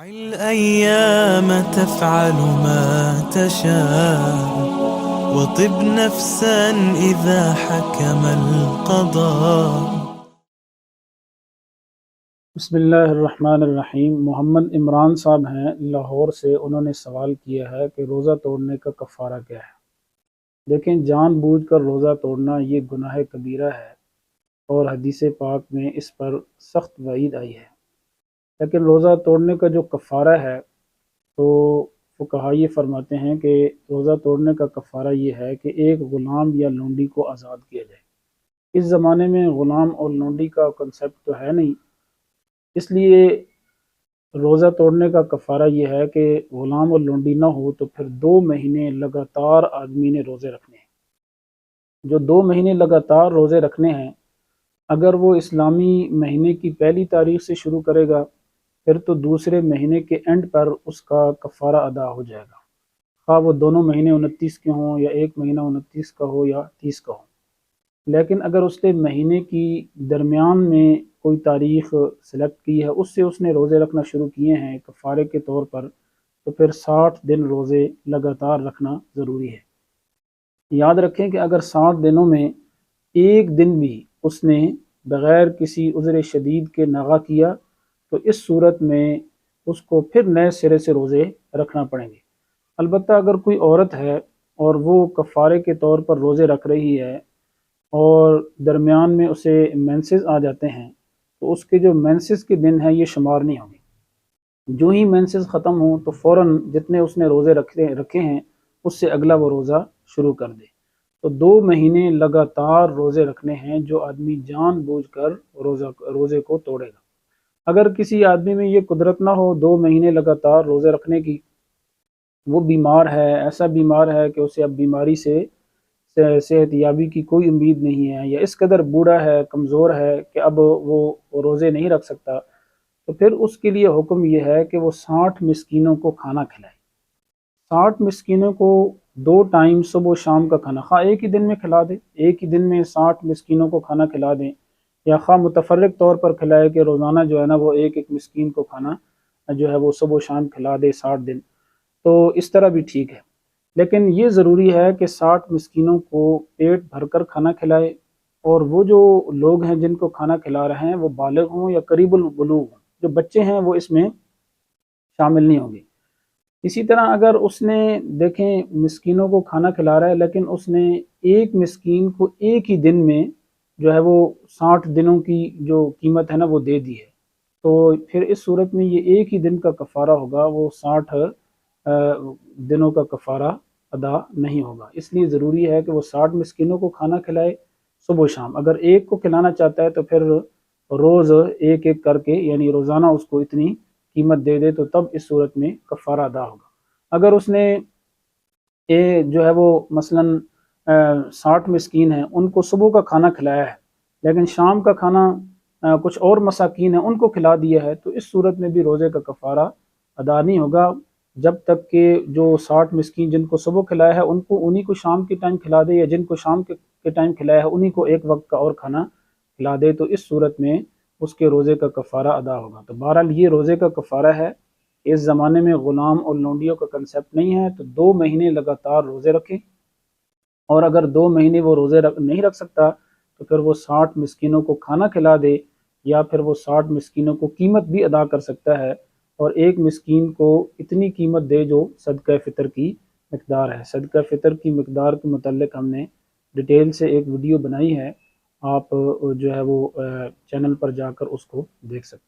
الأيام تفعل ما تشاء وطب نفسا إذا حكم القضاء. بسم اللہ الرحمن الرحیم۔ محمد عمران صاحب ہیں لاہور سے، انہوں نے سوال کیا ہے کہ روزہ توڑنے کا کفارہ کیا ہے؟ دیکھیں، جان بوجھ کر روزہ توڑنا یہ گناہ کبیرہ ہے اور حدیث پاک میں اس پر سخت وعید آئی ہے۔ لیکن روزہ توڑنے کا جو کفارہ ہے تو فقہا یہ فرماتے ہیں کہ روزہ توڑنے کا کفارہ یہ ہے کہ ایک غلام یا لونڈی کو آزاد کیا جائے۔ اس زمانے میں غلام اور لونڈی کا کنسیپٹ تو ہے نہیں، اس لیے روزہ توڑنے کا کفارہ یہ ہے کہ غلام اور لونڈی نہ ہو تو پھر 2 مہینے لگاتار آدمی نے روزے رکھنے ہیں۔ جو 2 مہینے لگاتار روزے رکھنے ہیں، اگر وہ اسلامی مہینے کی پہلی تاریخ سے شروع کرے گا پھر تو دوسرے مہینے کے اینڈ پر اس کا کفارہ ادا ہو جائے گا، خواہ وہ دونوں مہینے 29 کے ہوں یا ایک مہینہ 29 کا ہو یا 30 کا ہو۔ لیکن اگر اس نے مہینے کی درمیان میں کوئی تاریخ سلیکٹ کی ہے، اس سے اس نے روزے رکھنا شروع کیے ہیں کفارے کے طور پر، تو پھر 60 دن روزے لگاتار رکھنا ضروری ہے۔ یاد رکھیں کہ اگر 60 دنوں میں ایک دن بھی اس نے بغیر کسی عذر شدید کے ناغہ کیا تو اس صورت میں اس کو پھر نئے سرے سے روزے رکھنا پڑیں گے۔ البتہ اگر کوئی عورت ہے اور وہ کفارے کے طور پر روزے رکھ رہی ہے اور درمیان میں اسے مینسز آ جاتے ہیں تو اس کے جو مینسز کے دن ہیں یہ شمار نہیں ہوں گے۔ جو ہی مینسز ختم ہوں تو فوراً جتنے اس نے روزے رکھے ہیں اس سے اگلا وہ روزہ شروع کر دے۔ تو 2 مہینے لگاتار روزے رکھنے ہیں جو آدمی جان بوجھ کر روزے کو توڑے گا۔ اگر کسی آدمی میں یہ قدرت نہ ہو 2 مہینے لگاتار روزے رکھنے کی، وہ بیمار ہے، ایسا بیمار ہے کہ اسے اب بیماری سے صحت یابی کی کوئی امید نہیں ہے، یا اس قدر بوڑھا ہے، کمزور ہے کہ اب وہ روزے نہیں رکھ سکتا، تو پھر اس کے لیے حکم یہ ہے کہ وہ 60 مسکینوں کو کھانا کھلائے۔ 60 مسکینوں کو 2 ٹائم صبح و شام کا کھانا، خواہ ایک ہی دن میں کھلا دے، ایک ہی دن میں 60 مسکینوں کو کھانا کھلا دیں، یا خواہ متفرق طور پر کھلائے کہ روزانہ جو ہے نا وہ ایک مسکین کو کھانا جو ہے وہ صبح و شام کھلا دے 60 دن، تو اس طرح بھی ٹھیک ہے۔ لیکن یہ ضروری ہے کہ 60 مسکینوں کو پیٹ بھر کر کھانا کھلائے، اور وہ جو لوگ ہیں جن کو کھانا کھلا رہے ہیں وہ بالغ ہوں یا قریب البلوغ ہوں، جو بچے ہیں وہ اس میں شامل نہیں ہوں گے۔ اسی طرح اگر اس نے دیکھیں مسکینوں کو کھانا کھلا رہا ہے لیکن اس نے ایک مسکین کو ایک ہی دن میں جو ہے وہ 60 دنوں کی جو قیمت ہے نا وہ دے دی ہے، تو پھر اس صورت میں یہ ایک ہی دن کا کفارہ ہوگا، وہ 60 دنوں کا کفارہ ادا نہیں ہوگا۔ اس لیے ضروری ہے کہ وہ 60 مسکینوں کو کھانا کھلائے صبح و شام۔ اگر ایک کو کھلانا چاہتا ہے تو پھر روز ایک ایک کر کے، یعنی روزانہ اس کو اتنی قیمت دے دے، تو تب اس صورت میں کفارہ ادا ہوگا۔ اگر اس نے جو ہے وہ مثلاً 60 مسکین ہیں، ان کو صبح کا کھانا کھلایا ہے لیکن شام کا کھانا کچھ اور مساکین ہیں ان کو کھلا دیا ہے، تو اس صورت میں بھی روزے کا کفارہ ادا نہیں ہوگا جب تک کہ جو 60 مسکین جن کو صبح کھلایا ہے ان کو انہی کو شام کے ٹائم کھلا دے، یا جن کو شام کے ٹائم کھلایا ہے انہی کو ایک وقت کا اور کھانا کھلا دے، تو اس صورت میں اس کے روزے کا کفارہ ادا ہوگا۔ تو بہرحال یہ روزے کا کفارہ ہے۔ اس زمانے میں غلام اور لونڈیوں کا کنسیپٹ نہیں ہے، تو 2 مہینے لگاتار روزے رکھیں، اور اگر 2 مہینے وہ روزے نہیں رکھ سکتا تو پھر وہ 60 مسکینوں کو کھانا کھلا دے، یا پھر وہ 60 مسکینوں کو قیمت بھی ادا کر سکتا ہے، اور ایک مسکین کو اتنی قیمت دے جو صدقہ فطر کی مقدار ہے۔ صدقہ فطر کی مقدار کے متعلق ہم نے ڈیٹیل سے ایک ویڈیو بنائی ہے، آپ جو ہے وہ چینل پر جا کر اس کو دیکھ سکتے ہیں۔